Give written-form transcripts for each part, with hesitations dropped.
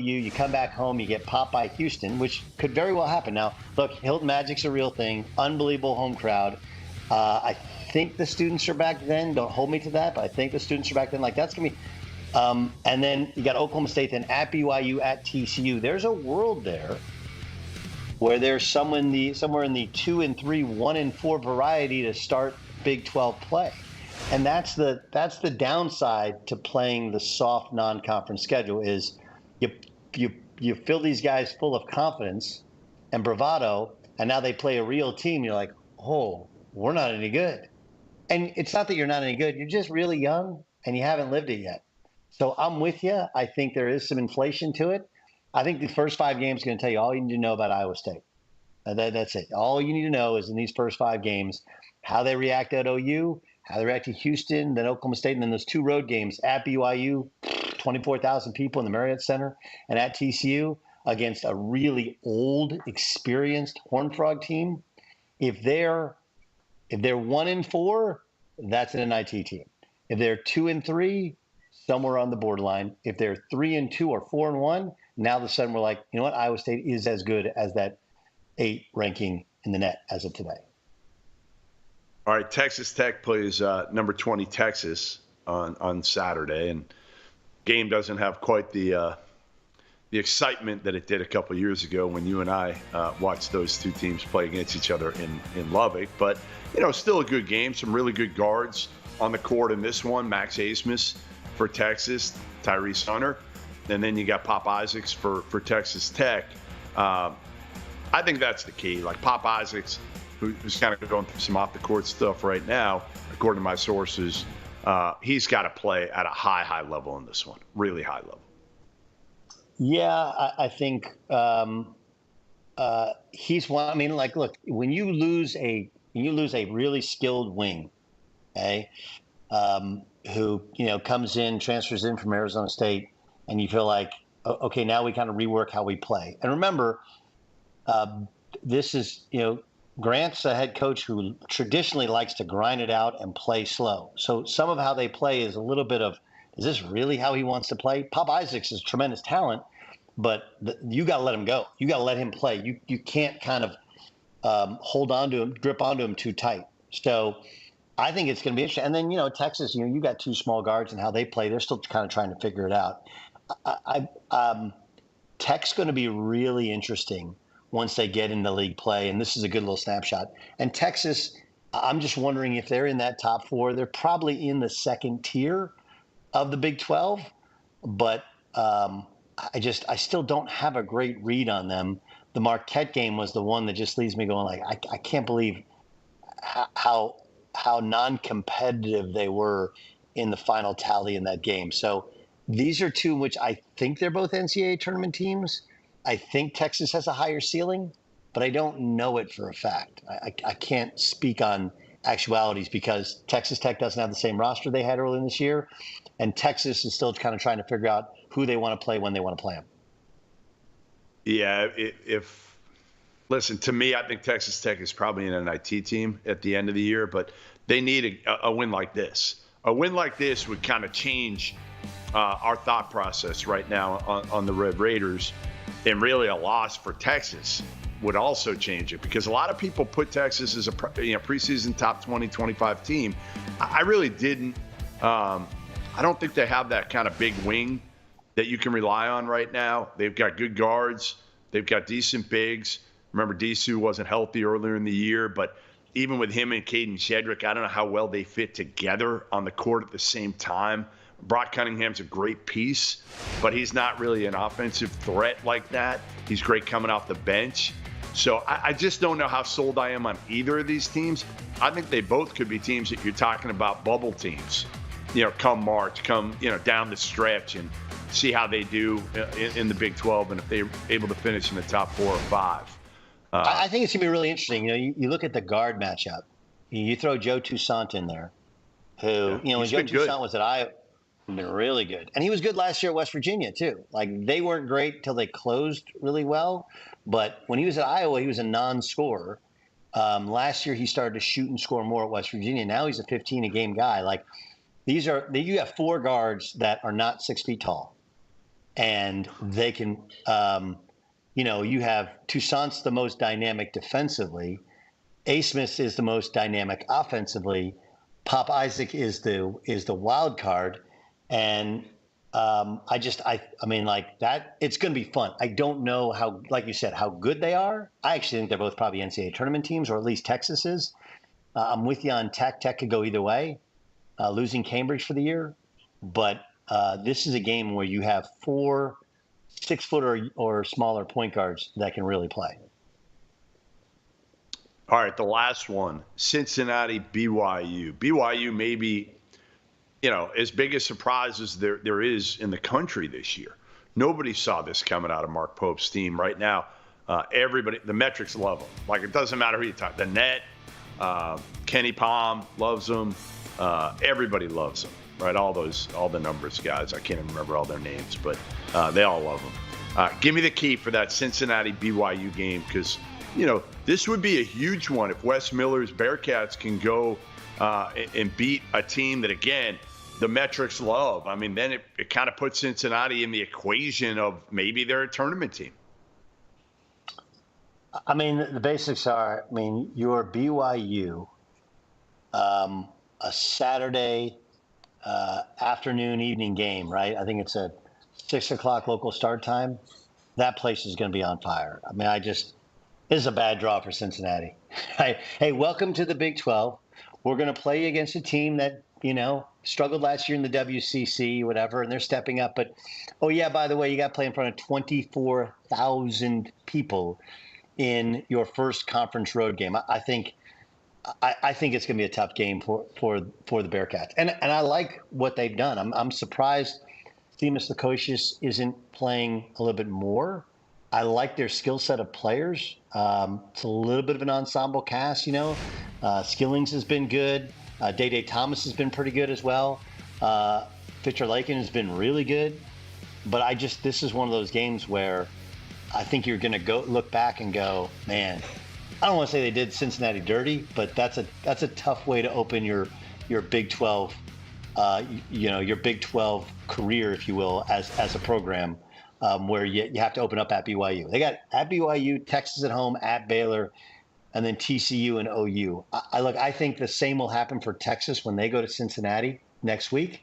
You come back home, you get popped by Houston, which could very well happen. Now, look, Hilton Magic's a real thing. Unbelievable home crowd. I think the students are back then. Don't hold me to that, but I think the students are back then. Like, that's going to be and then you got Oklahoma State, then at BYU, at TCU. There's a world there where there's somewhere in the 2-3, 1-4 variety to start Big 12 play, and that's the downside to playing the soft non-conference schedule. Is you fill these guys full of confidence and bravado, and now they play a real team. You're like, oh, we're not any good, and it's not that you're not any good. You're just really young and you haven't lived it yet. So I'm with you. I think there is some inflation to it. I think the first 5 games are going to tell you all you need to know about Iowa State. That's it. All you need to know is in these first 5 games, how they react at OU, how they react to Houston, then Oklahoma State, and then those 2 road games at BYU, 24,000 people in the Marriott Center, and at TCU against a really old, experienced Horned Frog team. If they're 1-4, that's an NIT team. If they're 2-3, somewhere on the borderline. If they're 3-2 or 4-1, now all of a sudden we're like, you know what? Iowa State is as good as that 8 ranking in the net as of today. All right, Texas Tech plays number 20 Texas on Saturday, and game doesn't have quite the excitement that it did a couple of years ago when you and I watched those 2 teams play against each other in Lubbock. But still a good game. Some really good guards on the court in this one. Max Abmas for Texas, Tyrese Hunter, and then you got Pop Isaacs for Texas Tech. I think that's the key. Like Pop Isaacs, who's kind of going through some off-the-court stuff right now, according to my sources, he's got to play at a high level in this one, really high level. Yeah, I think he's one. I mean, like, look, when you lose a really skilled wing, okay, who comes in, transfers in from Arizona State, and you feel like, okay, now we kind of rework how we play. And remember, this is Grant's a head coach who traditionally likes to grind it out and play slow. So some of how they play is a little bit of, is this really how he wants to play? Pop Isaacs is tremendous talent, but you got to let him go. You got to let him play. You can't kind of hold on to him, grip onto him too tight. So I think it's going to be interesting. And then, Texas, you got 2 small guards and how they play. They're still kind of trying to figure it out. Tech's going to be really interesting once they get into league play. And this is a good little snapshot. And Texas, I'm just wondering if they're in that top 4. They're probably in the second tier of the Big 12. But I still don't have a great read on them. The Marquette game was the one that just leaves me going like, I can't believe how non-competitive they were in the final tally in that game. So these are 2 in which I think they're both NCAA tournament teams. I think Texas has a higher ceiling, but I don't know it for a fact. I can't speak on actualities because Texas Tech doesn't have the same roster they had earlier this year, and Texas is still kind of trying to figure out who they want to play when they want to play them. Yeah, listen, to me, I think Texas Tech is probably an NIT team at the end of the year, but they need a win like this. A win like this would kind of change our thought process right now on the Red Raiders, and really a loss for Texas would also change it because a lot of people put Texas as a preseason top 20, 25 team. I really didn't. I don't think they have that kind of big wing that you can rely on right now. They've got good guards. They've got decent bigs. Remember, Disu wasn't healthy earlier in the year, but even with him and Caden Shedrick, I don't know how well they fit together on the court at the same time. Brock Cunningham's a great piece, but he's not really an offensive threat like that. He's great coming off the bench. So I just don't know how sold I am on either of these teams. I think they both could be teams that you're talking about bubble teams, come March, down the stretch and see how they do in the Big 12 and if they're able to finish in the top 4 or 5. I think it's going to be really interesting. You look at the guard matchup. You throw Joe Toussaint in there, who, when Joe Toussaint was at Iowa, been really good. And he was good last year at West Virginia, too. Like, they weren't great till they closed really well. But when he was at Iowa, he was a non-scorer. Last year, he started to shoot and score more at West Virginia. Now he's a 15-a-game guy. Like, you have 4 guards that are not 6 feet tall. and they can, you have Toussaint's the most dynamic defensively. A. Smith is the most dynamic offensively. Pop Isaac is the wild card, and I mean, like that. It's going to be fun. I don't know how, like you said, how good they are. I actually think they're both probably NCAA tournament teams, or at least Texas is. I'm with you on Tech. Tech could go either way, losing Cambridge for the year, but this is a game where you have 4 6-foot or smaller point guards that can really play. All right, the last one, Cincinnati, BYU. BYU may be, as big a surprise as there is in the country this year. Nobody saw this coming out of Mark Pope's team. Right now, everybody, the metrics love them. Like, it doesn't matter who you talk. The net, Kenny Palm loves them. Everybody loves them, right? All the numbers guys. I can't even remember all their names, but they all love them. Give me the key for that Cincinnati BYU game, because this would be a huge one if Wes Miller's Bearcats can go and beat a team that, again, the metrics love. I mean, then it kind of puts Cincinnati in the equation of maybe they're a tournament team. I mean, the basics are, your BYU, a Saturday afternoon, evening game, right? I think it's a 6 o'clock local start time. That place is going to be on fire. I mean, this is a bad draw for Cincinnati. Hey, welcome to the Big 12. We're going to play against a team that, struggled last year in the WCC, whatever, and they're stepping up. But, oh, yeah, by the way, you got to play in front of 24,000 people in your first conference road game. I think it's going to be a tough game for the Bearcats. And I like what they've done. I'm surprised Themis Lukosius isn't playing a little bit more. I like their skill set of players. It's a little bit of an ensemble cast, Skillings has been good. Day Thomas has been pretty good as well. Fisher Lakin has been really good. But this is one of those games where I think you're going to go look back and go, man, I don't want to say they did Cincinnati dirty, but that's a tough way to open your Big 12, your Big 12 career, if you will, as a program. Where you have to open up at BYU. They got at BYU, Texas at home, at Baylor, and then TCU and OU. I think the same will happen for Texas when they go to Cincinnati next week,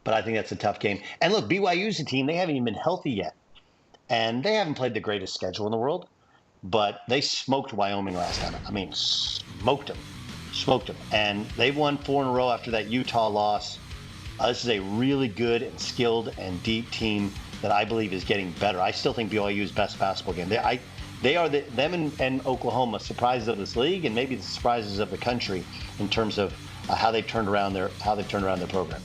but I think that's a tough game. And look, BYU's a team, they haven't even been healthy yet, and they haven't played the greatest schedule in the world, but they smoked Wyoming last time. I mean, smoked them. And they've won 4 in a row after that Utah loss. This is a really good and skilled and deep team that I believe is getting better. I still think BYU's best basketball game. They are them and Oklahoma surprises of this league, and maybe the surprises of the country in terms of how they've turned around their program.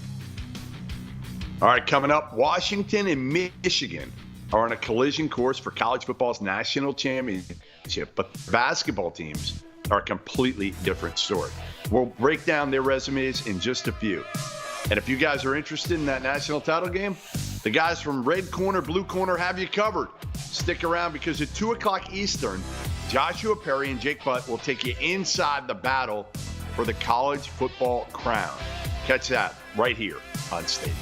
All right, coming up, Washington and Michigan are on a collision course for college football's national championship, but basketball teams are a completely different story. We'll break down their resumes in just a few. And if you guys are interested in that national title game, the guys from Red Corner, Blue Corner have you covered. Stick around, because at 2 o'clock Eastern, Joshua Perry and Jake Butt will take you inside the battle for the college football crown. Catch that right here on Stadium.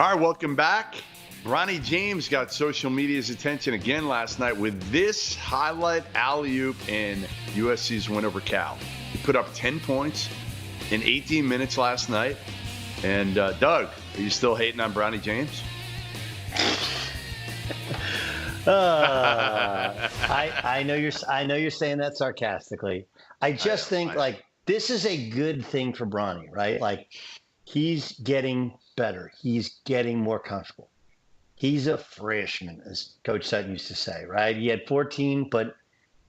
All right, welcome back. Bronny James got social media's attention again last night with this highlight alley-oop in USC's win over Cal. He put up 10 points in 18 minutes last night. And Doug, are you still hating on Bronny James? I know you're saying that sarcastically. I just think like this is a good thing for Bronny, right? Like he's getting better. He's getting more comfortable. He's a freshman, as Coach Sutton used to say, right? He had 14, but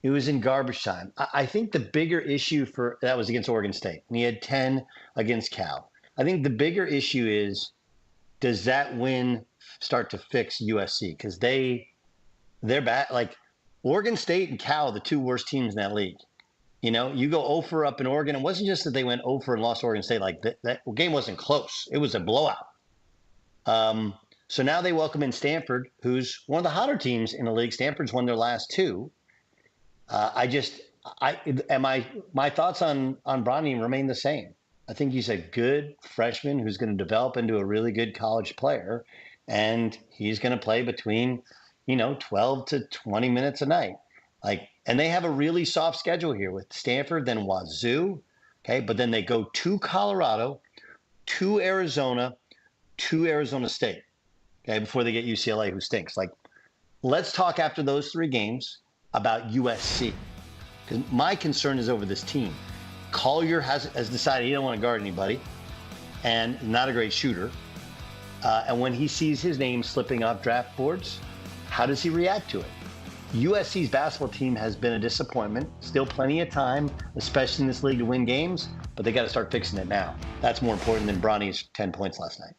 it was in garbage time. I think the bigger issue that was against Oregon State, and he had 10 against Cal. I think the bigger issue is, does that win start to fix USC? Because they're bad. Like Oregon State and Cal, the two worst teams in that league. You know, you go 0-for up in Oregon. It wasn't just that they went 0-for and lost Oregon State. Like that game wasn't close. It was a blowout. So now they welcome in Stanford, who's one of the hotter teams in the league. Stanford's won their last two. My thoughts on Bronny remain the same. I think he's a good freshman who's going to develop into a really good college player, and he's going to play between, 12 to 20 minutes a night. And they have a really soft schedule here with Stanford, then Wazoo, okay, but then they go to Colorado, to Arizona State. Okay, before they get UCLA, who stinks. Let's talk after those three games about USC. Because my concern is over this team. Collier has decided he don't want to guard anybody and not a great shooter. And when he sees his name slipping off draft boards, how does he react to it? USC's basketball team has been a disappointment. Still plenty of time, especially in this league, to win games, but they got to start fixing it now. That's more important than Bronny's 10 points last night.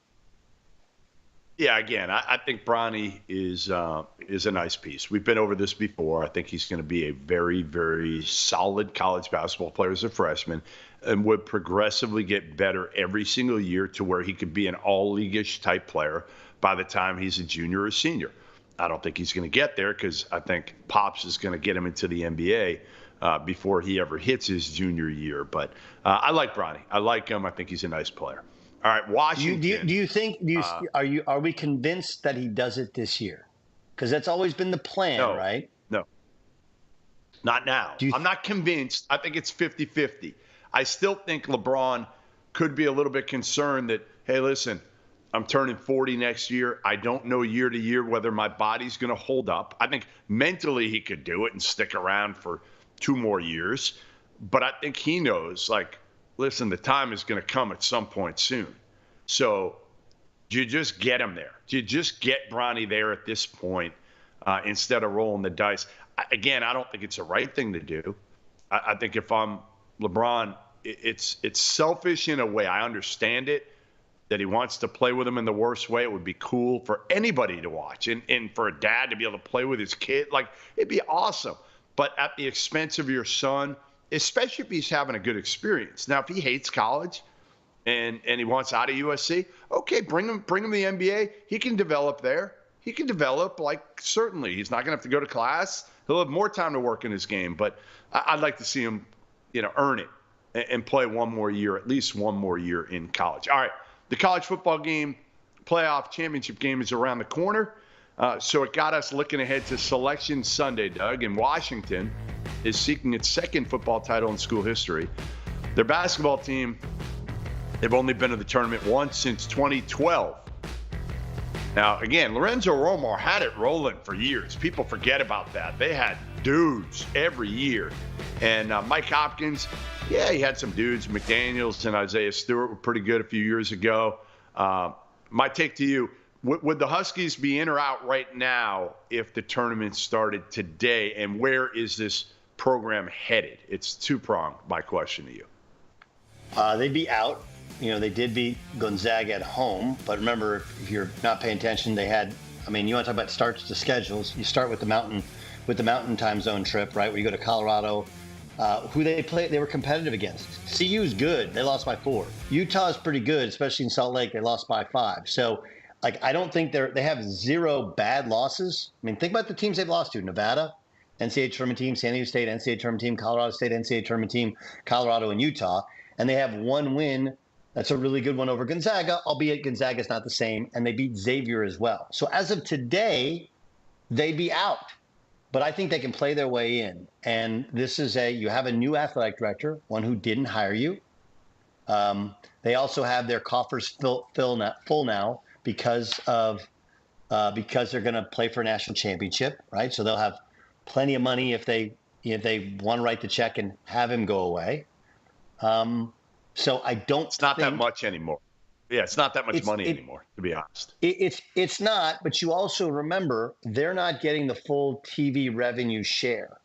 Yeah, again, I think Bronny is a nice piece. We've been over this before. I think he's going to be a very, very solid college basketball player as a freshman and would progressively get better every single year to where he could be an all-league-ish type player by the time he's a junior or senior. I don't think he's going to get there because I think Pops is going to get him into the NBA before he ever hits his junior year. But I like Bronny. I like him. I think he's a nice player. All right, Washington. Are we convinced that he does it this year? Because that's always been the plan, right? No. Not now. I'm not convinced. I think it's 50-50. I still think LeBron could be a little bit concerned that, hey, listen, I'm turning 40 next year. I don't know year to year whether my body's going to hold up. I think mentally he could do it and stick around for 2 more years. But I think he knows, listen, the time is going to come at some point soon. So do you just get him there? Do you just get Bronny there at this point instead of rolling the dice? Again, I don't think it's the right thing to do. I think if I'm LeBron, it's selfish in a way. I understand it, that he wants to play with him in the worst way. It would be cool for anybody to watch and for a dad to be able to play with his kid. It'd be awesome. But at the expense of your son, especially if he's having a good experience. Now, if he hates college and he wants out of USC, okay, bring him to the NBA. He can develop there. He can develop, certainly. He's not going to have to go to class. He'll have more time to work in his game. But I'd like to see him, earn it and play one more year, at least one more year in college. All right, the college football game, playoff championship game is around the corner. So it got us looking ahead to Selection Sunday, Doug, and Washington is seeking its second football title in school history. Their basketball team, they've only been to the tournament once since 2012. Now, again, Lorenzo Romo had it rolling for years. People forget about that. They had dudes every year. And Mike Hopkins, yeah, he had some dudes. McDaniels and Isaiah Stewart were pretty good a few years ago. My take to you, would the Huskies be in or out right now if the tournament started today? And where is this program headed? It's two-pronged, my question to you. They'd be out. They did beat Gonzaga at home. But remember, if you're not paying attention, they had, you want to talk about starts to schedules. You start with the mountain time zone trip, right, where you go to Colorado. Who they play, they were competitive against. CU's good. They lost by 4. Utah's pretty good, especially in Salt Lake. They lost by 5. So, I don't think they have 0 bad losses. Think about the teams they've lost to. Nevada, NCAA tournament team, San Diego State, NCAA tournament team, Colorado State, NCAA tournament team, Colorado and Utah. And they have 1 win That's a really good one over Gonzaga, albeit Gonzaga's not the same, and they beat Xavier as well. So as of today, they'd be out. But I think they can play their way in. And this is you have a new athletic director, one who didn't hire you. They also have their coffers full now because they're going to play for a national championship, right? So they'll have plenty of money if they want to write the check and have him go away. So I don't. It's not that much anymore. Yeah, it's not that much money anymore, to be honest. It's not, but you also remember they're not getting the full TV revenue share,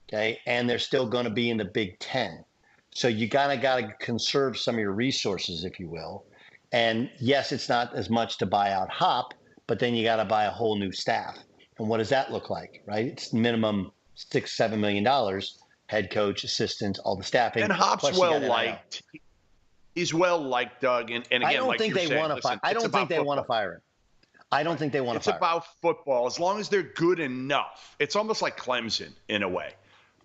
okay? And they're still going to be in the Big Ten. So you got to conserve some of your resources, if you will. And yes, it's not as much to buy out Hop, but then you got to buy a whole new staff. And what does that look like, right? It's minimum $6-7 million, head coach, assistants, all the staffing. And Hop's well liked. He's well liked, Doug. And again, I don't think they want to fire. I don't think they want to fire him. I don't think they want to fire him. It's about football. As long as they're good enough, it's almost like Clemson in a way,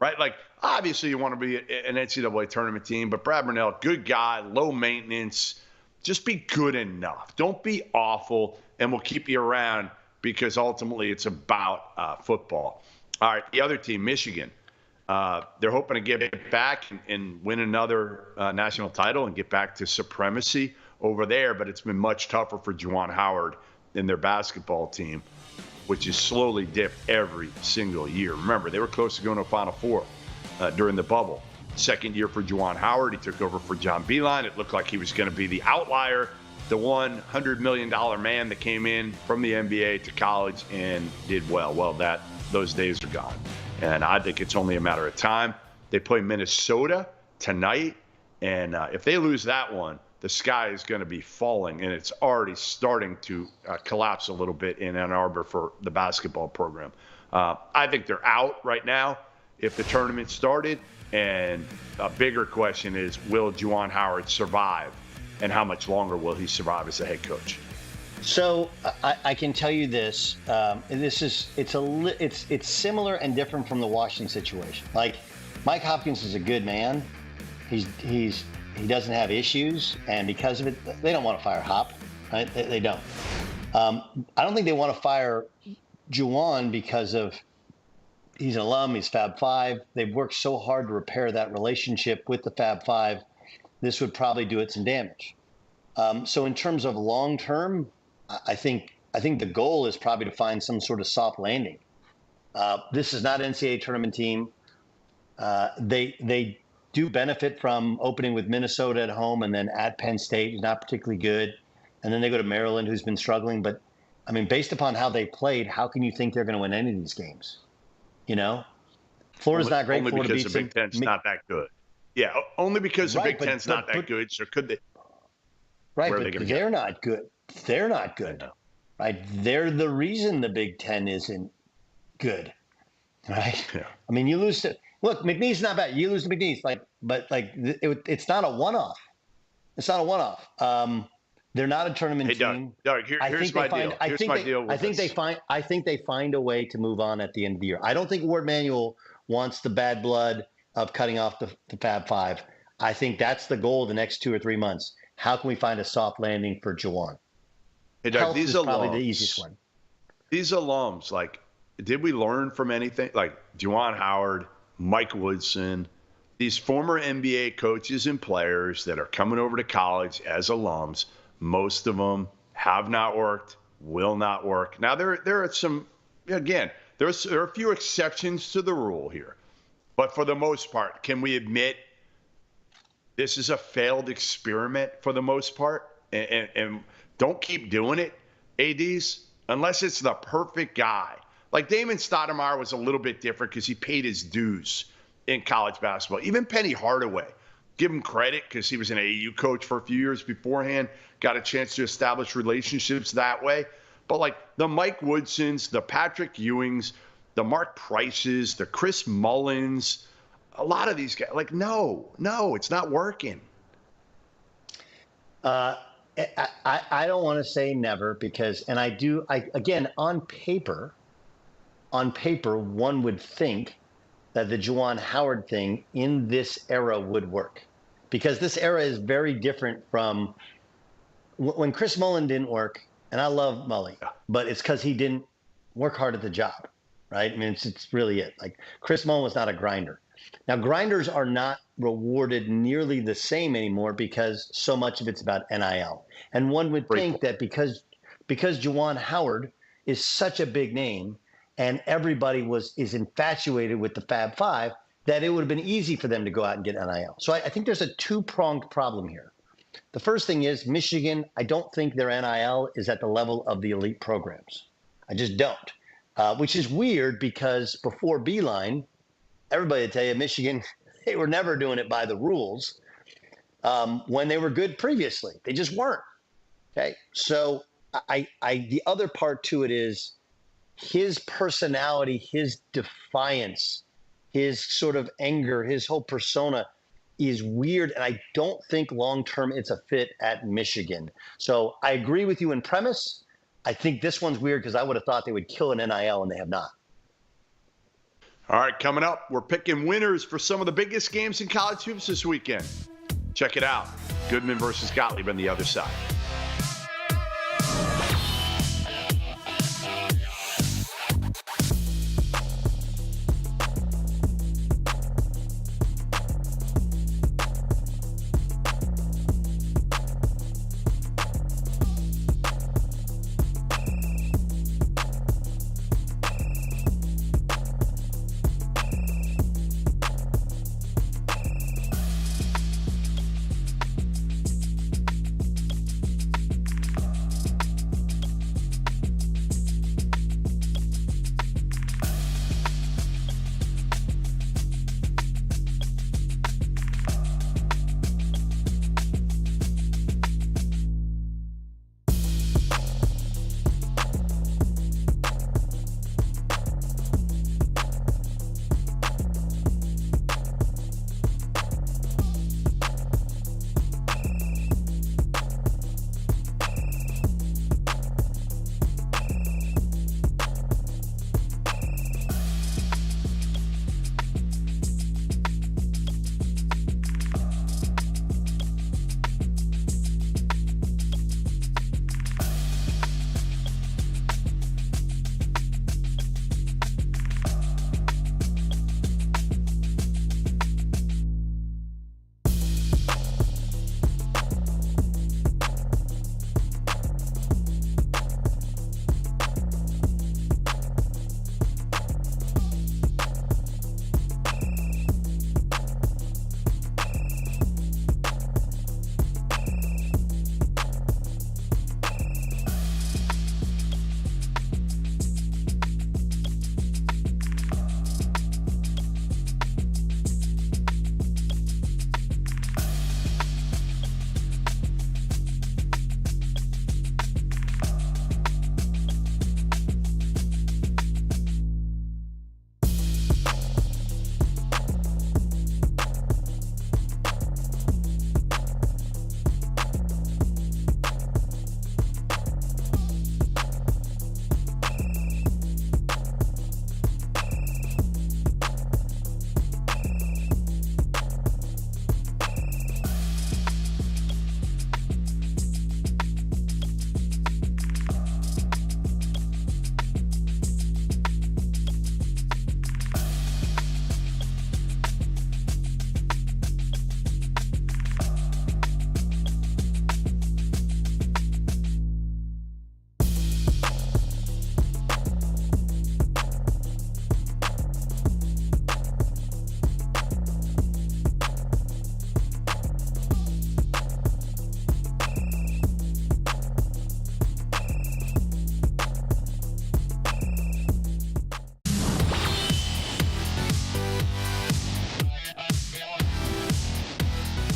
right? Like obviously you want to be an NCAA tournament team, but Brad Brunell, good guy, low maintenance. Just be good enough. Don't be awful, and we'll keep you around because ultimately it's about football. All right, the other team, Michigan. They're hoping to get back and win another national title and get back to supremacy over there, but it's been much tougher for Jwan Howard and their basketball team, which is slowly dipped every single year. Remember, they were close to going to a Final Four during the bubble. Second year for Jwan Howard, he took over for John Beilein. It looked like he was going to be the outlier, the $100 million man that came in from the NBA to college and did well. Well, those days are gone. And I think it's only a matter of time. They play Minnesota tonight, and if they lose that one, the sky is going to be falling, and it's already starting to collapse a little bit in Ann Arbor for the basketball program. I think they're out right now if the tournament started, and a bigger question is, will Jwan Howard survive, and how much longer will he survive as a head coach? So I can tell you this. It's similar and different from the Washington situation. Like Mike Hopkins is a good man. He doesn't have issues, and because of it, they don't want to fire Hop. Right? They don't. I don't think they want to fire Jwan because of he's an alum. He's Fab Five. They've worked so hard to repair that relationship with the Fab Five. This would probably do it some damage. So in terms of long term, I think the goal is probably to find some sort of soft landing. This is not an NCAA tournament team. They do benefit from opening with Minnesota at home and then at Penn State, who's not particularly good. And then they go to Maryland, who's been struggling. But, I mean, based upon how they played, how can you think they're going to win any of these games? You know? Florida's not great. Only Florida because the Big Ten's not that good. Yeah, only because the Big Ten's not that good. So could they? Right, but they're not good. They're not good, right? They're the reason the Big Ten isn't good, right? Yeah. I mean, you lose to McNeese not bad. You lose to McNeese, it's not a one-off. It's not a one-off. They're not a tournament team. Doug, here's my deal. I think they find a way to move on at the end of the year. I don't think Ward Manuel wants the bad blood of cutting off the Fab Five. I think that's the goal of the next 2 or 3 months. How can we find a soft landing for Jwan? Hey, Doug, these alums, probably the easiest one. These alums, did we learn from anything? Like Jwan Howard, Mike Woodson, these former NBA coaches and players that are coming over to college as alums, most of them have not worked, will not work. Now, there are some, again, there are a few exceptions to the rule here. But for the most part, can we admit this is a failed experiment for the most part? And don't keep doing it, ADs, unless it's the perfect guy. Like Damon Stoudemire was a little bit different because he paid his dues in college basketball. Even Penny Hardaway, give him credit because he was an AAU coach for a few years beforehand, got a chance to establish relationships that way. But like the Mike Woodsons, the Patrick Ewings, the Mark Prices, the Chris Mullins, a lot of these guys, no, it's not working. I don't want to say never because, and again, on paper, one would think that the Jwan Howard thing in this era would work because this era is very different from when Chris Mullin didn't work. And I love Mully, but it's because he didn't work hard at the job, right? I mean, it's really it. Like Chris Mullin was not a grinder. Now, grinders are not rewarded nearly the same anymore because so much of it's about NIL. And one would think that because Jwan Howard is such a big name and everybody is infatuated with the Fab Five, that it would have been easy for them to go out and get NIL. So I think there's a two-pronged problem here. The first thing is Michigan, I don't think their NIL is at the level of the elite programs. I just don't, which is weird because before Beeline, everybody would tell you Michigan, they were never doing it by the rules when they were good previously. They just weren't. Okay. So the other part to it is his personality, his defiance, his sort of anger, his whole persona is weird. And I don't think long-term it's a fit at Michigan. So I agree with you in premise. I think this one's weird because I would have thought they would kill an NIL and they have not. All right, coming up, we're picking winners for some of the biggest games in college hoops this weekend. Check it out. Goodman versus Gottlieb on the other side.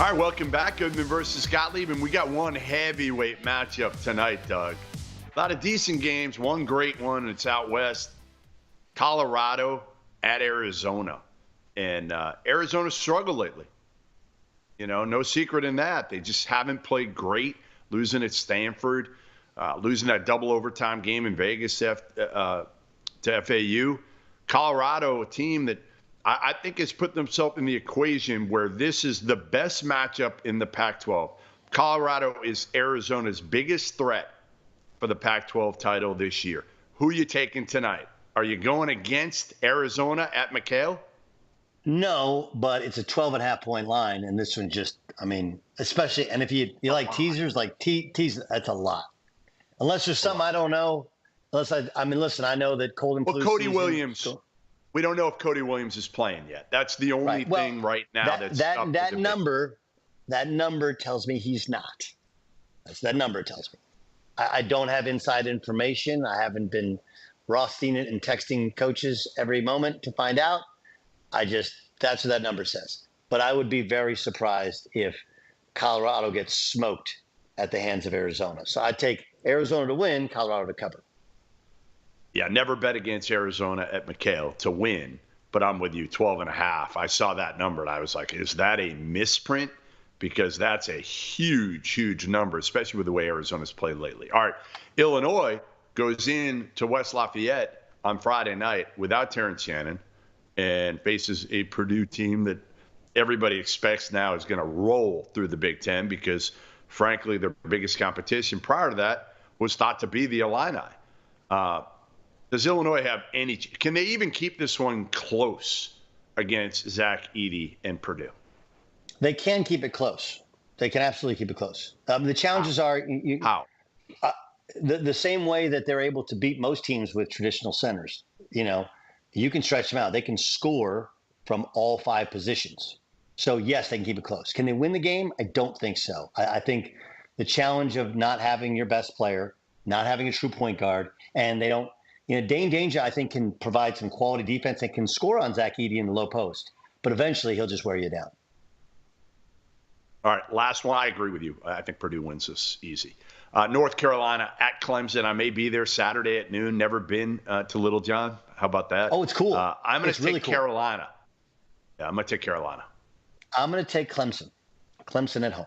All right, welcome back. Goodman versus Gottlieb, and we got one heavyweight matchup tonight, Doug. A lot of decent games, one great one, and it's out west. Colorado at Arizona. And Arizona struggled lately. You know, no secret in that. They just haven't played great, losing at Stanford, losing that double overtime game in Vegas to FAU. Colorado, a team that I think has put themselves in the equation where this is the best matchup in the Pac-12. Colorado is Arizona's biggest threat for the Pac-12 title this year. Who are you taking tonight? Are you going against Arizona at McHale? No, but it's a 12.5-point line, and this one just, I mean, especially, and if you like teasers, like tease, that's a lot. Unless there's something I don't know. I mean, listen, I know that cold and flu Cody season, Williams. We don't know if Cody Williams is playing yet. That's the only thing right now that number tells me he's not. That number tells me. I don't have inside information. I haven't been Rothstein it and texting coaches every moment to find out. That's what that number says. But I would be very surprised if Colorado gets smoked at the hands of Arizona. So I'd take Arizona to win, Colorado to cover. Yeah, never bet against Arizona at McHale to win, but I'm with you, 12.5. I saw that number, and I was like, is that a misprint? Because that's a huge, huge number, especially with the way Arizona's played lately. All right, Illinois goes in to West Lafayette on Friday night without Terrence Shannon and faces a Purdue team that everybody expects now is going to roll through the Big Ten because, frankly, their biggest competition prior to that was thought to be the Illini. Does Illinois have any – can they even keep this one close against Zach Edey and Purdue? They can keep it close. They can absolutely keep it close. The challenges are – How? The same way that they're able to beat most teams with traditional centers. You know, you can stretch them out. They can score from all 5 positions. So, yes, they can keep it close. Can they win the game? I don't think so. I think the challenge of not having your best player, not having a true point guard, and they don't – Dane Danger, I think, can provide some quality defense and can score on Zach Edey in the low post. But eventually, he'll just wear you down. All right, last one. I agree with you. I think Purdue wins this easy. North Carolina at Clemson. I may be there Saturday at noon. Never been to Little John. How about that? Oh, it's cool. I'm going to take really cool. Carolina. Yeah, I'm going to take Carolina. I'm going to take Clemson. Clemson at home.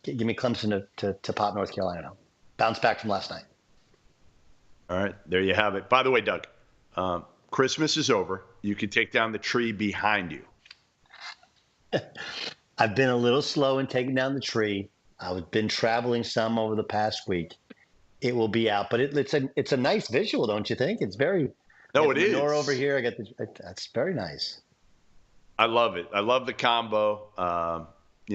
Give me Clemson to pop North Carolina now. Bounce back from last night. All right, there you have it. By the way, Doug, Christmas is over. You can take down the tree behind you. I've been a little slow in taking down the tree. I've been traveling some over the past week. It will be out, but it's a nice visual, don't you think? It's very. No, it is. Door over here. I got that's very nice. I love it. I love the combo.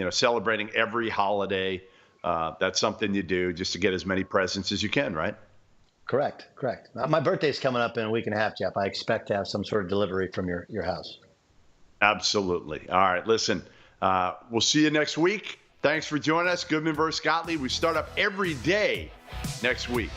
Celebrating every holiday. That's something you do just to get as many presents as you can, right? Correct. My birthday's coming up in a week and a half, Jeff. I expect to have some sort of delivery from your house. Absolutely. All right, listen, we'll see you next week. Thanks for joining us. Goodman versus Gottlieb. We start up every day next week.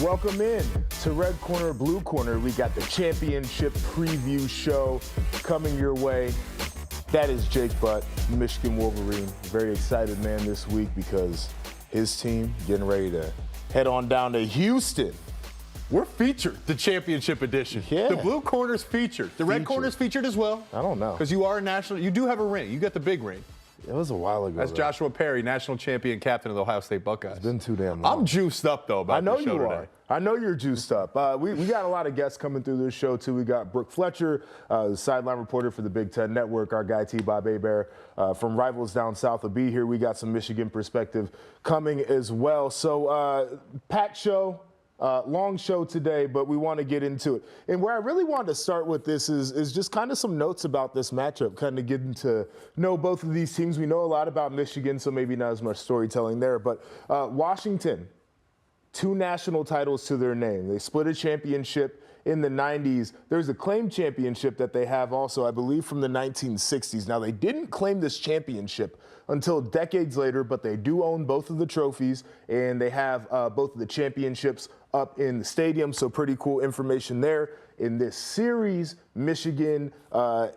Welcome in to Red Corner, Blue Corner. We got the championship preview show coming your way. That is Jake Butt, Michigan Wolverine. Very excited, man, this week because his team getting ready to head on down to Houston. We're featured, the championship edition. Yeah. The blue corner's featured. The red corner's featured as well. I don't know. Because you are a national, you do have a ring. You got the big ring. It was a while ago. That's though. Joshua Perry, national champion, captain of the Ohio State Buckeyes. It's been too damn long. I'm juiced up, though, about the show today. I know you're juiced up. We got a lot of guests coming through this show, too. We got Brooke Fletcher, the sideline reporter for the Big Ten Network. Our guy, T-Bob Hebert, from Rivals Down South will be here. We got some Michigan perspective coming as well. So, packed show. Long show today, but we want to get into it. And where I really wanted to start with this is just kind of some notes about this matchup, kind of getting to know both of these teams. We know a lot about Michigan, so maybe not as much storytelling there. But Washington, 2 national titles to their name. They split a championship in the 90s. There's a claimed championship that they have also, I believe, from the 1960s. Now, they didn't claim this championship until decades later, but they do own both of the trophies, and they have both of the championships up in the stadium, so pretty cool information there. In this series, Michigan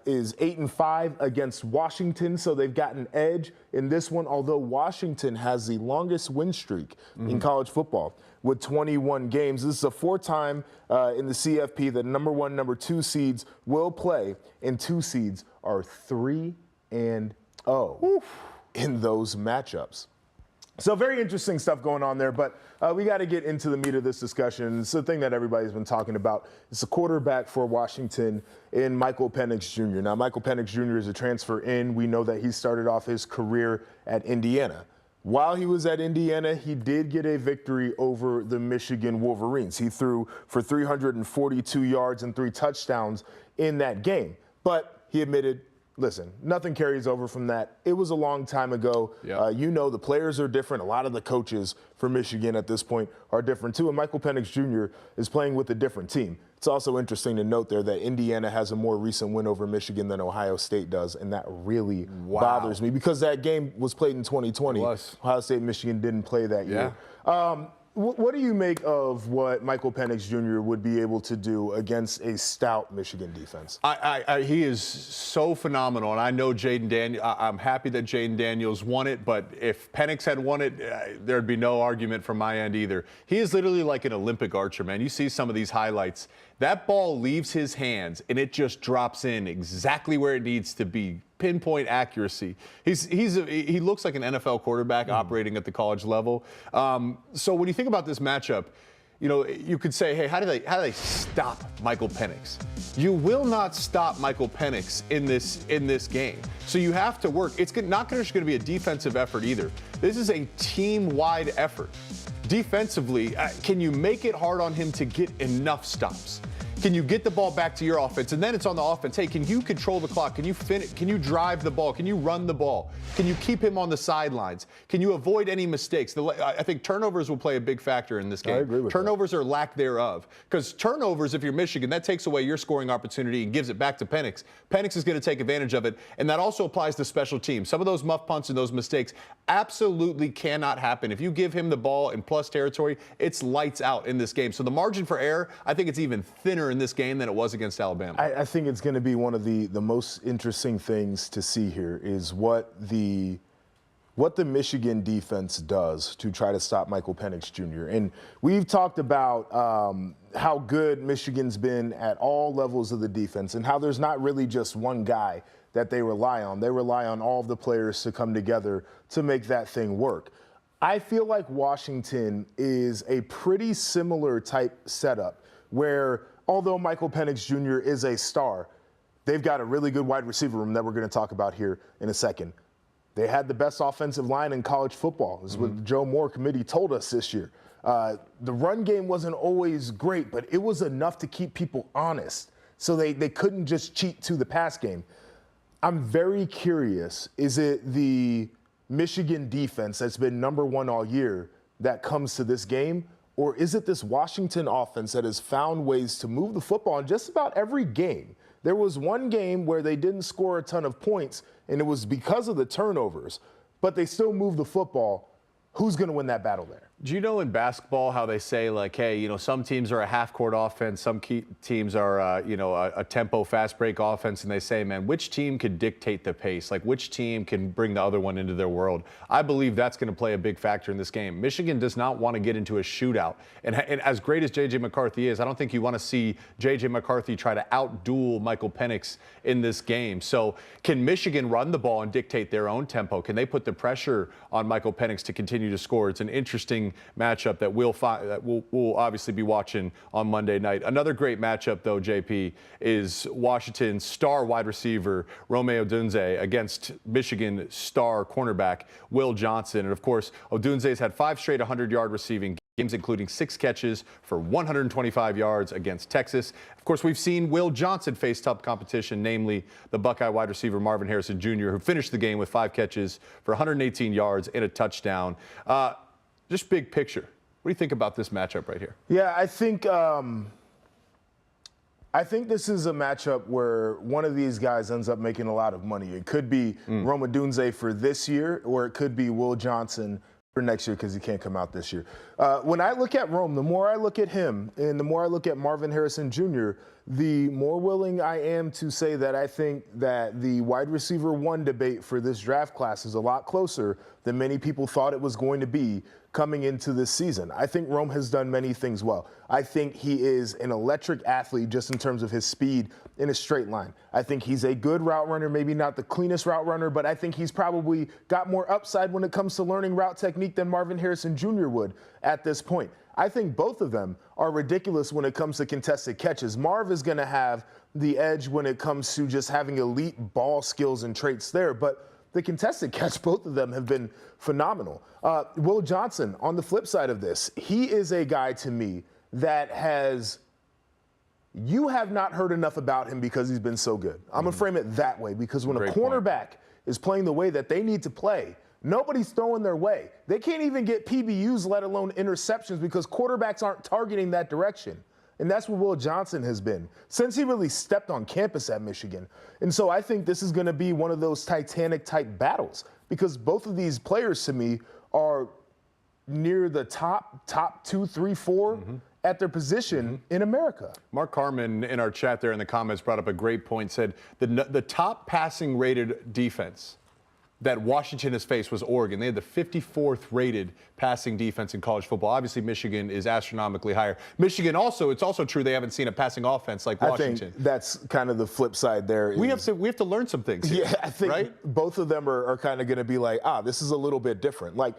is 8-5 against Washington, so they've got an edge in this one, although Washington has the longest win streak in college football with 21 games. This is a 4-time in the CFP that number 1, number 2 seeds will play, and 2 seeds are 3-0 in those matchups. So very interesting stuff going on there, but we got to get into the meat of this discussion. It's the thing that everybody's been talking about. It's the quarterback for Washington in Michael Penix Jr. Now, Michael Penix Jr. is a transfer in. We know that he started off his career at Indiana. While he was at Indiana, he did get a victory over the Michigan Wolverines. He threw for 342 yards and 3 touchdowns in that game. But he admitted, listen, nothing carries over from that. It was a long time ago. Yep. You know, the players are different. A lot of the coaches for Michigan at this point are different too. And Michael Penix Jr. is playing with a different team. It's also interesting to note there that Indiana has a more recent win over Michigan than Ohio State does, and that really bothers me because that game was played in 2020. Ohio State and Michigan didn't play that year. What do you make of what Michael Penix Jr. would be able to do against a stout Michigan defense? He is so phenomenal, and I know Jaden Daniels. I'm happy that Jaden Daniels won it, but if Penix had won it, there'd be no argument from my end either. He is literally like an Olympic archer, man. You see some of these highlights. That ball leaves his hands, and it just drops in exactly where it needs to be. Pinpoint accuracy. He looks like an NFL quarterback operating at the college level. So when you think about this matchup, you know, you could say, hey, how do they stop Michael Penix? You will not stop Michael Penix in this game. So you have to work. It's not just going to be a defensive effort either. This is a team-wide effort. Defensively, can you make it hard on him to get enough stops? Can you get the ball back to your offense? And then it's on the offense. Hey, can you control the clock? Can you finish? Can you drive the ball? Can you run the ball? Can you keep him on the sidelines? Can you avoid any mistakes? I think turnovers will play a big factor in this game. I agree with turnovers or lack thereof. Because turnovers, if you're Michigan, that takes away your scoring opportunity and gives it back to Penix. Penix is going to take advantage of it. And that also applies to special teams. Some of those muff punts and those mistakes absolutely cannot happen. If you give him the ball in plus territory, it's lights out in this game. So the margin for error, I think it's even thinner in this game than it was against Alabama. I think it's going to be one of the most interesting things to see here is what the Michigan defense does to try to stop Michael Penix Jr. And we've talked about how good Michigan's been at all levels of the defense and how there's not really just one guy that they rely on. They rely on all of the players to come together to make that thing work. I feel like Washington is a pretty similar type setup where although Michael Penix Jr. is a star, they've got a really good wide receiver room that we're going to talk about here in a second. They had the best offensive line in college football. This is what the Joe Moore committee told us this year. The run game wasn't always great, but it was enough to keep people honest. So they couldn't just cheat to the pass game. I'm very curious, is it the Michigan defense that's been number 1 all year that comes to this game? Or is it this Washington offense that has found ways to move the football in just about every game? There was one game where they didn't score a ton of points, and it was because of the turnovers, but they still moved the football. Who's going to win that battle there? Do you know in basketball how they say, like, hey, you know, some teams are a half-court offense, some teams are, you know, a tempo, fast-break offense, and they say, man, which team can dictate the pace? Like, which team can bring the other one into their world? I believe that's going to play a big factor in this game. Michigan does not want to get into a shootout. And as great as J.J. McCarthy is, I don't think you want to see J.J. McCarthy try to outduel Michael Penix in this game. So can Michigan run the ball and dictate their own tempo? Can they put the pressure on Michael Penix to continue to score? It's an interesting matchup that we'll obviously be watching on Monday night. Another great matchup, though, JP, is Washington's star wide receiver Romeo Odunze against Michigan star cornerback Will Johnson. And, of course, Odunze's had 5 straight 100-yard receiving games, including 6 catches for 125 yards against Texas. Of course, we've seen Will Johnson face tough competition, namely the Buckeye wide receiver Marvin Harrison Jr., who finished the game with 5 catches for 118 yards and a touchdown. Just big picture, what do you think about this matchup right here? Yeah, I think this is a matchup where one of these guys ends up making a lot of money. It could be Rome Odunze for this year, or it could be Will Johnson for next year because he can't come out this year. When I look at Rome, the more I look at him and the more I look at Marvin Harrison Jr., the more willing I am to say that I think that the wide receiver 1 debate for this draft class is a lot closer than many people thought it was going to be coming into this season. I think Rome has done many things well. I think he is an electric athlete just in terms of his speed in a straight line. I think he's a good route runner, maybe not the cleanest route runner, but I think he's probably got more upside when it comes to learning route technique than Marvin Harrison Jr. would at this point. I think both of them are ridiculous when it comes to contested catches. Marv is going to have the edge when it comes to just having elite ball skills and traits there, but the contested catch, both of them have been phenomenal. Will Johnson, on the flip side of this, he is a guy to me that you have not heard enough about him because he's been so good. I'm going to frame it that way, because when a cornerback is playing the way that they need to play, nobody's throwing their way. They can't even get PBUs, let alone interceptions, because quarterbacks aren't targeting that direction. And that's what Will Johnson has been since he really stepped on campus at Michigan. And so I think this is going to be one of those Titanic-type battles, because both of these players, to me, are near the top 2, 3, 4 at their position in America. Mark Carmen in our chat there in the comments brought up a great point, said the top passing rated defense that Washington has faced was Oregon. They had the 54th rated passing defense in college football. Obviously, Michigan is astronomically higher. Michigan also, it's also true they haven't seen a passing offense like Washington. I think that's kind of the flip side there. We have to learn some things here, yeah, I think right? Both of them are kind of going to be like, this is a little bit different. Like,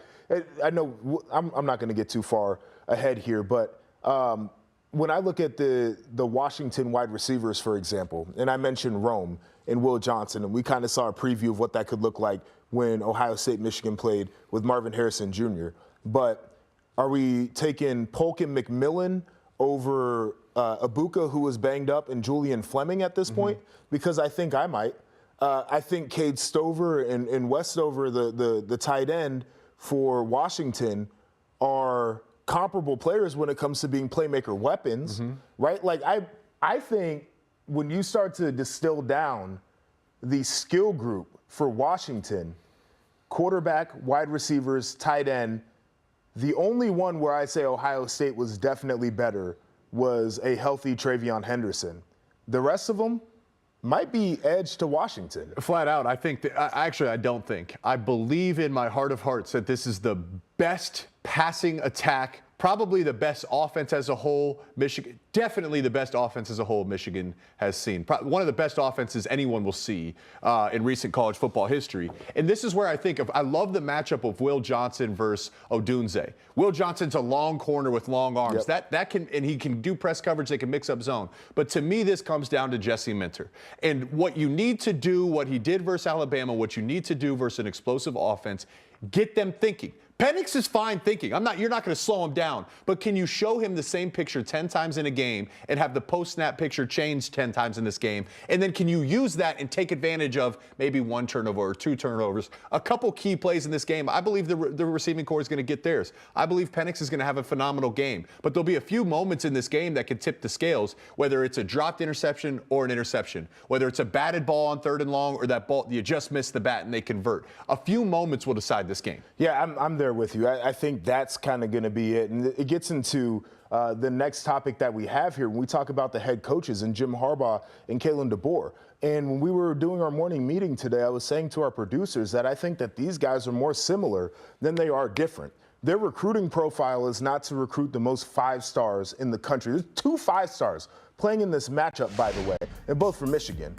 I know I'm not going to get too far ahead here, but when I look at the Washington wide receivers, for example, and I mentioned Rome and Will Johnson, and we kind of saw a preview of what that could look like when Ohio State, Michigan played with Marvin Harrison Jr. But are we taking Polk and McMillan over Ibuka, who was banged up, and Julian Fleming at this point? Because I think I might. I think Cade Stover and Westover, the tight end for Washington, are comparable players when it comes to being playmaker weapons, right? Like, I think when you start to distill down the skill group for Washington, quarterback, wide receivers, tight end, the only one where I say Ohio State was definitely better was a healthy TreVeyon Henderson. The rest of them might be edge to Washington. Flat out, I think I don't think. I believe in my heart of hearts that this is the best passing attack, probably the best offense as a whole. Michigan, definitely the best offense as a whole Michigan has seen. One of the best offenses anyone will see in recent college football history. And this is where I love the matchup of Will Johnson versus Odunze. Will Johnson's a long corner with long arms. And he can do press coverage. They can mix up zone. But to me, this comes down to Jesse Minter. And what you need to do, what he did versus Alabama, what you need to do versus an explosive offense, get them thinking. Penix is fine thinking. You're not going to slow him down. But can you show him the same picture 10 times in a game and have the post-snap picture change 10 times in this game? And then can you use that and take advantage of maybe 1 turnover or 2 turnovers? A couple key plays in this game. I believe the receiving corps is going to get theirs. I believe Penix is going to have a phenomenal game. But there'll be a few moments in this game that can tip the scales, whether it's a dropped interception or an interception, whether it's a batted ball on 3rd and long or that ball, you just missed the bat and they convert. A few moments will decide this game. Yeah, I'm there there with you. I think that's kind of going to be it. And it gets into the next topic that we have here when we talk about the head coaches and Jim Harbaugh and Kalen DeBoer. And when we were doing our morning meeting today, I was saying to our producers that I think that these guys are more similar than they are different. Their recruiting profile is not to recruit the most 5-stars in the country. There's 2 5-stars playing in this matchup, by the way, and both from Michigan,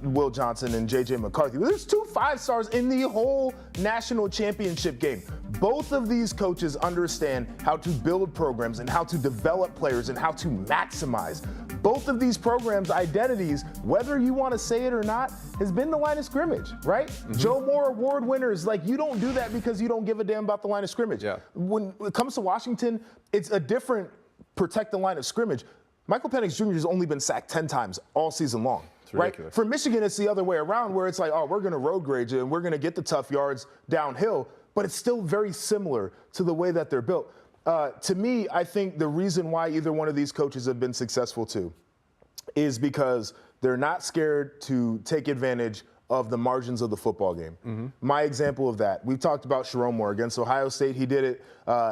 Will Johnson and J.J. McCarthy. There's 2 5-stars in the whole national championship game. Both of these coaches understand how to build programs and how to develop players and how to maximize. Both of these programs' identities, whether you want to say it or not, has been the line of scrimmage, right? Mm-hmm. Joe Moore Award winners, like, you don't do that because you don't give a damn about the line of scrimmage. Yeah. When it comes to Washington, it's a different protect the line of scrimmage. Michael Penix Jr. has only been sacked 10 times all season long, right? For Michigan, it's the other way around where it's like, oh, we're going to road grade you and we're going to get the tough yards downhill, but it's still very similar to the way that they're built. To me, I think the reason why either one of these coaches have been successful too is because they're not scared to take advantage of the margins of the football game. Mm-hmm. My example of that, we've talked about Sharon Moore. Against Ohio State, he did it.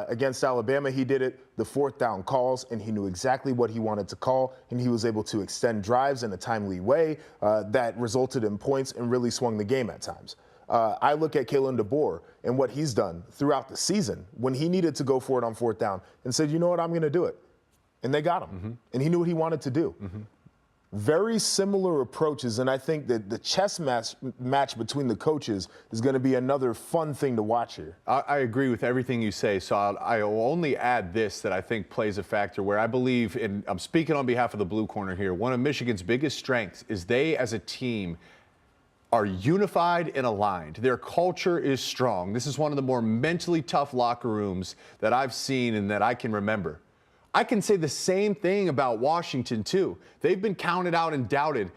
Against Alabama, he did it. The 4th down calls, and he knew exactly what he wanted to call, and he was able to extend drives in a timely way that resulted in points and really swung the game at times. I look at Kalen DeBoer and what he's done throughout the season when he needed to go for it on 4th down and said, you know what, I'm going to do it. And they got him. Mm-hmm. And he knew what he wanted to do. Mm-hmm. Very similar approaches, and I think that the chess match between the coaches is going to be another fun thing to watch here. I agree with everything you say, so I will only add this that I think plays a factor where I believe, and I'm speaking on behalf of the Blue Corner here, one of Michigan's biggest strengths is they as a team are unified and aligned. Their culture is strong. This is one of the more mentally tough locker rooms that I've seen and that I can remember. I can say the same thing about Washington, too. They've been counted out and doubted.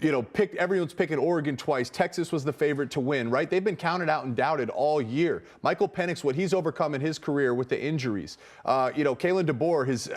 You know, everyone's picking Oregon twice. Texas was the favorite to win, right? They've been counted out and doubted all year. Michael Penix, what he's overcome in his career with the injuries. Kalen DeBoer, his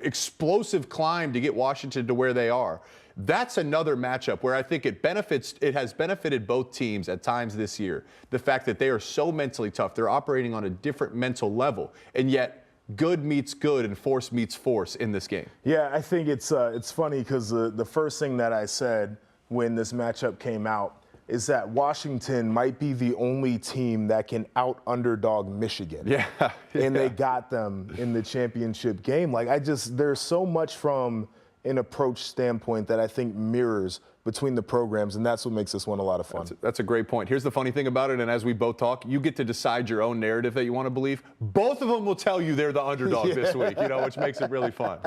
explosive climb to get Washington to where they are. That's another matchup where I think it has benefited both teams at times this year. The fact that they are so mentally tough. They're operating on a different mental level. And yet, good meets good and force meets force in this game. Yeah, I think it's funny because the first thing that I said when this matchup came out is that Washington might be the only team that can out-underdog Michigan. Yeah. And they got them in the championship game. There's so much from an approach standpoint that I think mirrors between the programs, and that's what makes this one a lot of fun. That's a great point. Here's the funny thing about it, and as we both talk, you get to decide your own narrative that you want to believe. Both of them will tell you they're the underdog this week, which makes it really fun.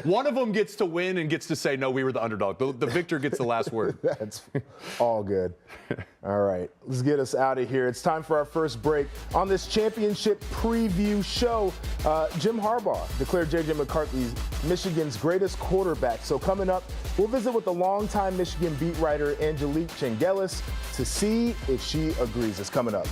One of them gets to win and gets to say, no, we were the underdog. The victor gets the last word. That's all good. All right, let's get us out of here. It's time for our first break. On this championship preview show, Jim Harbaugh declared J.J. McCarthy Michigan's greatest quarterback. So coming up, we'll visit with the longtime Michigan beat writer Angelique Chengelis to see if she agrees. It's coming up.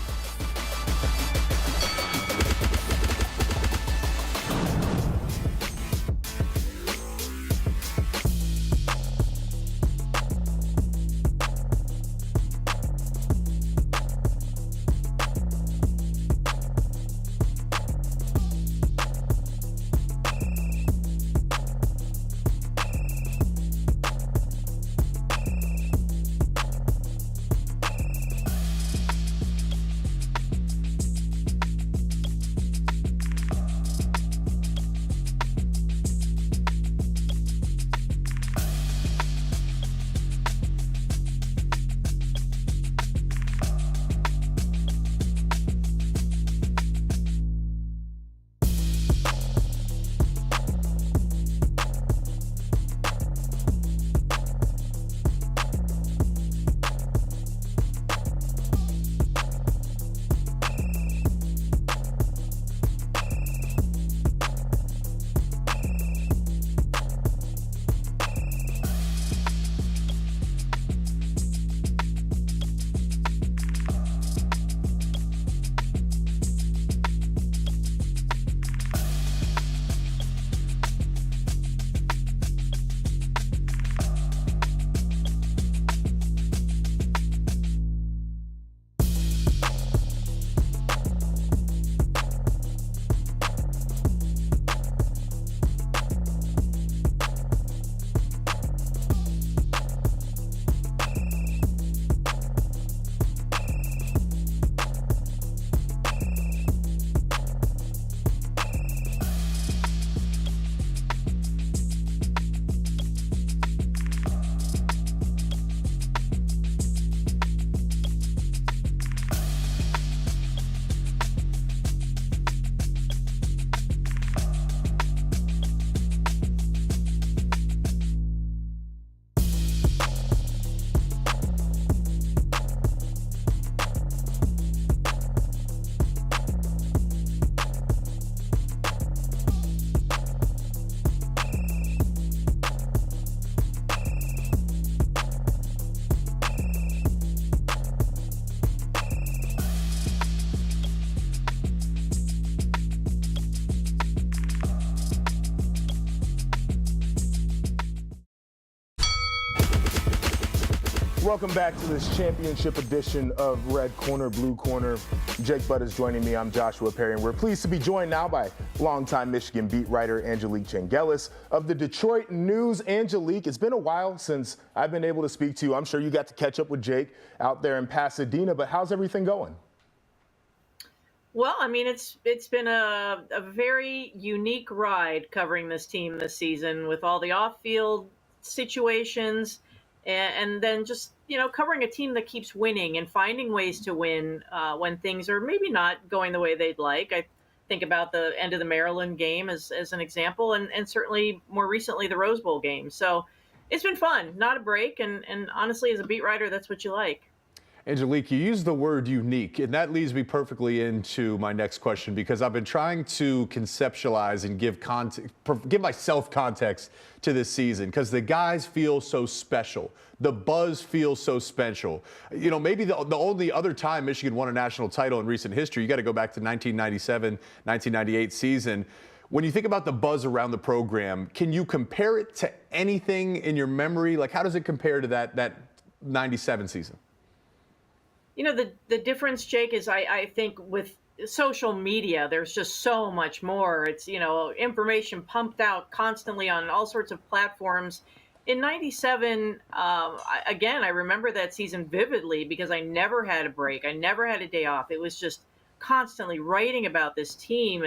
Welcome back to this championship edition of Red Corner, Blue Corner. Jake Butt is joining me. I'm Joshua Perry, and we're pleased to be joined now by longtime Michigan beat writer Angelique Changelis of the Detroit News. Angelique, it's been a while since I've been able to speak to you. I'm sure you got to catch up with Jake out there in Pasadena, but how's everything going? Well, I mean, it's been a very unique ride covering this team this season with all the off-field situations and then just, covering a team that keeps winning and finding ways to win when things are maybe not going the way they'd like. I think about the end of the Maryland game as an example, and certainly more recently the Rose Bowl game. So it's been fun, not a break, and honestly, as a beat writer, that's what you like. Angelique, you used the word unique, and that leads me perfectly into my next question, because I've been trying to conceptualize and give myself context to this season, because the guys feel so special. The buzz feels so special. Maybe the only other time Michigan won a national title in recent history, you got to go back to 1997, 1998 season. When you think about the buzz around the program, can you compare it to anything in your memory? Like, how does it compare to that 97 season? The difference, Jake, is I think with social media, there's just so much more. It's, information pumped out constantly on all sorts of platforms. In 97, I remember that season vividly because I never had a break. I never had a day off. It was just constantly writing about this team.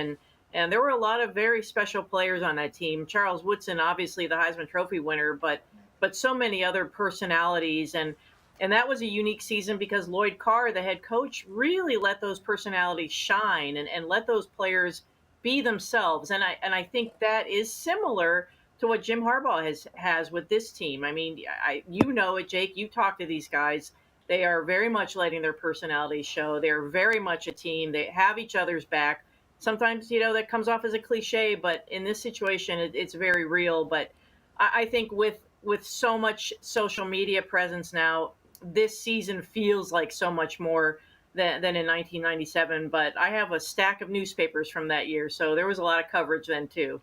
And there were a lot of very special players on that team. Charles Woodson, obviously the Heisman Trophy winner, but so many other personalities. And that was a unique season because Lloyd Carr, the head coach, really let those personalities shine and let those players be themselves. And I think that is similar to what Jim Harbaugh has with this team. I mean, it, Jake. You talk to these guys. They are very much letting their personalities show. They're very much a team. They have each other's back. Sometimes, that comes off as a cliche, but in this situation, it's very real. But I think with so much social media presence now, this season feels like so much more than in 1997, but I have a stack of newspapers from that year, so there was a lot of coverage then too.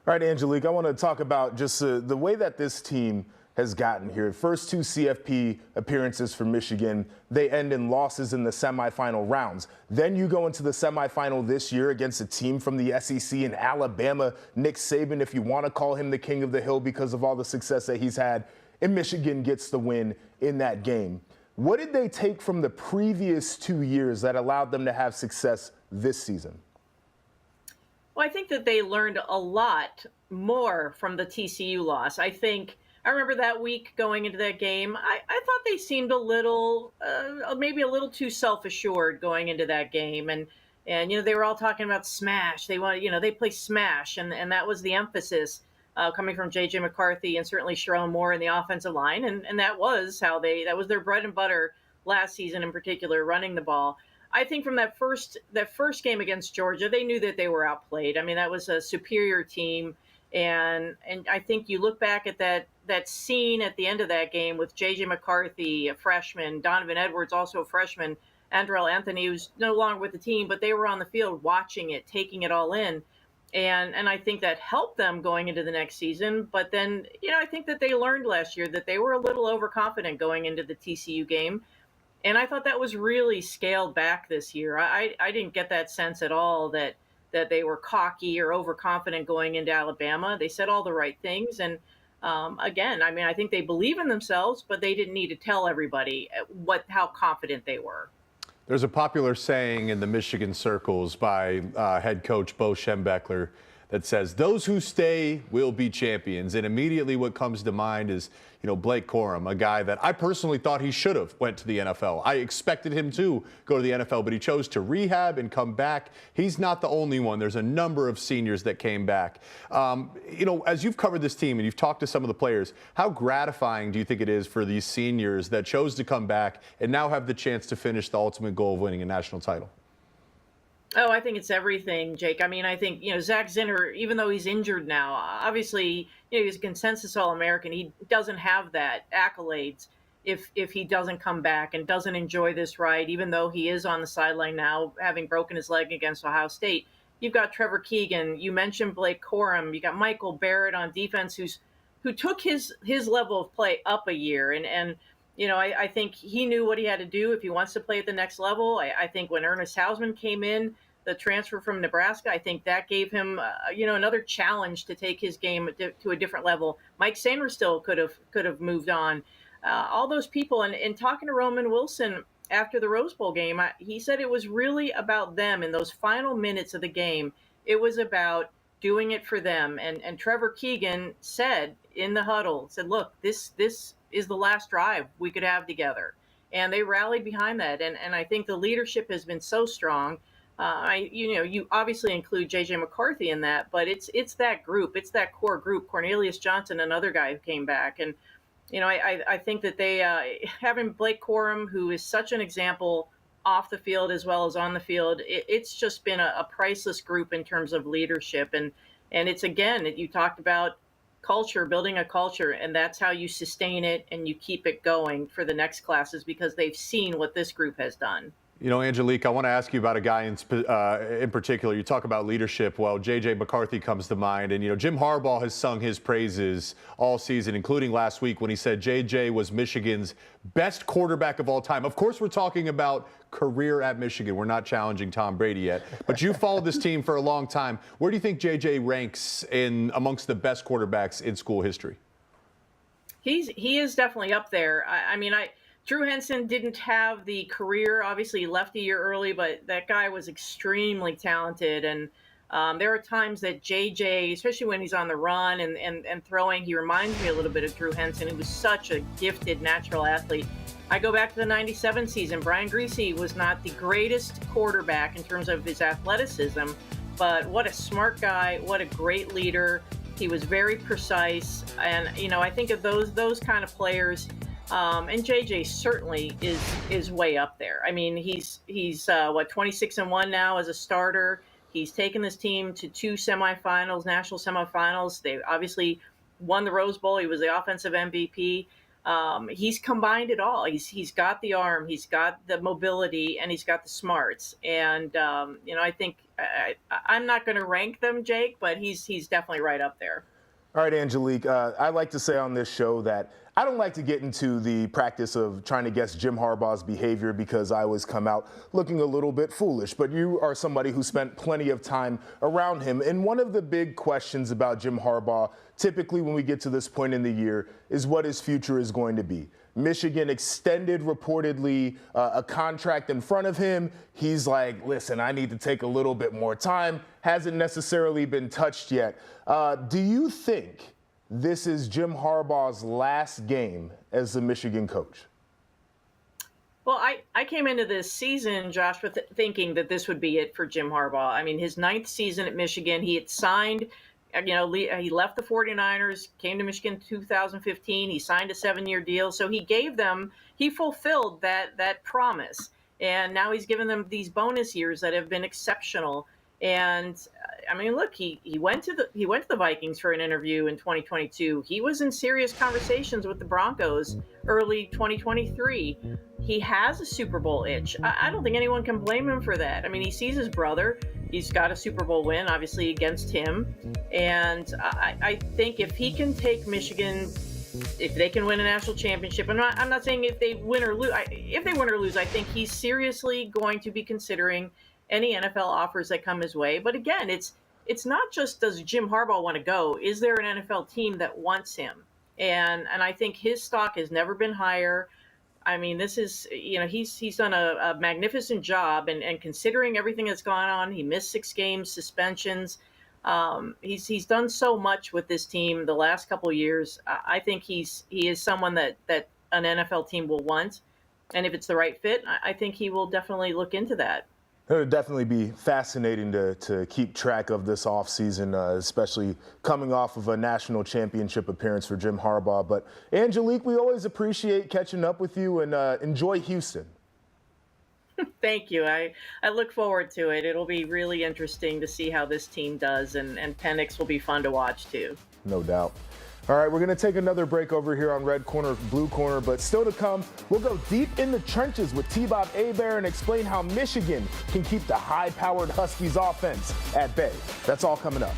All right, Angelique, I want to talk about just the way that this team has gotten here. First two CFP appearances for Michigan, they end in losses in the semifinal rounds. Then you go into the semifinal this year against a team from the SEC in Alabama, Nick Saban, if you want to call him the king of the hill because of all the success that he's had, and Michigan gets the win in that game. What did they take from the previous 2 years that allowed them to have success this season? Well, I think that they learned a lot more from the TCU loss. I remember that week going into that game, I thought they seemed a little, maybe a little too self-assured going into that game. And they were all talking about smash. They want, they play smash. And that was the emphasis coming from J.J. McCarthy and certainly Sherrone Moore in the offensive line. And that was that was their bread and butter last season in particular, running the ball. I think from that first game against Georgia, they knew that they were outplayed. I mean, that was a superior team. And I think you look back at that scene at the end of that game with J.J. McCarthy, a freshman, Donovan Edwards, also a freshman, Andrell Anthony, who's no longer with the team, but they were on the field watching it, taking it all in. And I think that helped them going into the next season. But then, I think that they learned last year that they were a little overconfident going into the TCU game. And I thought that was really scaled back this year. I didn't get that sense at all that they were cocky or overconfident going into Alabama. They said all the right things. And again, I mean, I think they believe in themselves, but they didn't need to tell everybody how confident they were. There's a popular saying in the Michigan circles by head coach Bo Schembechler that says, those who stay will be champions. And immediately what comes to mind is, Blake Corum, a guy that I personally thought he should have went to the NFL. I expected him to go to the NFL, but he chose to rehab and come back. He's not the only one. There's a number of seniors that came back. As you've covered this team and you've talked to some of the players, how gratifying do you think it is for these seniors that chose to come back and now have the chance to finish the ultimate goal of winning a national title? Oh, I think it's everything, Jake. I mean, I think, Zach Zinner, even though he's injured now, obviously, he's a consensus All-American. He doesn't have that accolades if he doesn't come back and doesn't enjoy this ride, even though he is on the sideline now, having broken his leg against Ohio State. You've got Trevor Keegan. You mentioned Blake Corum. You got Michael Barrett on defense, who took his level of play up a year. And I think he knew what he had to do if he wants to play at the next level. I think when Ernest Hausman came in, the transfer from Nebraska, I think that gave him, another challenge to take his game to a different level. Mike Sainristil could have moved on. All those people, and talking to Roman Wilson after the Rose Bowl game, he said it was really about them in those final minutes of the game. It was about doing it for them. And Trevor Keegan said in the huddle, said, look, this is the last drive we could have together. And they rallied behind that. And I think the leadership has been so strong. You obviously include J.J. McCarthy in that, but it's that group. It's that core group. Cornelius Johnson, another guy who came back. And, I think that they, having Blake Corum, who is such an example off the field as well as on the field, it's just been a priceless group in terms of leadership. And it's, again, you talked about culture, building a culture, and that's how you sustain it and you keep it going for the next classes because they've seen what this group has done. Angelique, I want to ask you about a guy in particular. You talk about leadership. Well, J.J. McCarthy comes to mind. And, Jim Harbaugh has sung his praises all season, including last week when he said J.J. was Michigan's best quarterback of all time. Of course, we're talking about career at Michigan. We're not challenging Tom Brady yet. But you followed this team for a long time. Where do you think J.J. ranks amongst the best quarterbacks in school history? He is definitely up there. Drew Henson didn't have the career. Obviously, he left a year early, but that guy was extremely talented. And there are times that JJ, especially when he's on the run and throwing, he reminds me a little bit of Drew Henson. He was such a gifted natural athlete. I go back to the 97 season. Brian Griese was not the greatest quarterback in terms of his athleticism, but what a smart guy, what a great leader. He was very precise. And, I think of those kind of players. And JJ certainly is way up there. I mean, he's 26-1 now as a starter. He's taken this team to 2 semifinals, national semifinals. They obviously won the Rose Bowl. He was the offensive MVP. He's combined it all. He's got the arm, he's got the mobility, and he's got the smarts. And I think I'm not going to rank them, Jake, but he's definitely right up there. All right, Angelique, I like to say on this show that I don't like to get into the practice of trying to guess Jim Harbaugh's behavior because I always come out looking a little bit foolish. But you are somebody who spent plenty of time around him. And one of the big questions about Jim Harbaugh, typically when we get to this point in the year, is what his future is going to be. Michigan extended reportedly a contract in front of him. He's like, listen, I need to take a little bit more time. Hasn't necessarily been touched yet. Do you think this is Jim Harbaugh's last game as the Michigan coach? Well, I came into this season, Josh, with thinking that this would be it for Jim Harbaugh. I mean, his 9th season at Michigan, he had signed, he left the 49ers, came to Michigan in 2015. He signed a 7-year deal. So he fulfilled that promise. And now he's given them these bonus years that have been exceptional. And look, he went to the Vikings for an interview in 2022. He was in serious conversations with the Broncos early 2023. He has a Super Bowl itch. I don't think anyone can blame him for that. He sees his brother. He's got a Super Bowl win, obviously, against him. And I think if he can take Michigan, if they can win a national championship, I'm not saying if they win or lose. If they win or lose, I think he's seriously going to be considering any NFL offers that come his way. But again, it's not just does Jim Harbaugh want to go? Is there an NFL team that wants him? And I think his stock has never been higher. This is, he's done a magnificent job, and considering everything that's gone on, he missed 6 games, suspensions. He's done so much with this team the last couple of years. I think he is someone that an NFL team will want. And if it's the right fit, I think he will definitely look into that. It would definitely be fascinating to keep track of this offseason, especially coming off of a national championship appearance for Jim Harbaugh. But, Angelique, we always appreciate catching up with you, and enjoy Houston. Thank you. I look forward to it. It'll be really interesting to see how this team does, and Penix will be fun to watch, too. No doubt. All right, we're going to take another break over here on Red Corner, Blue Corner, but still to come, we'll go deep in the trenches with T-Bob Hebert and explain how Michigan can keep the high-powered Huskies offense at bay. That's all coming up.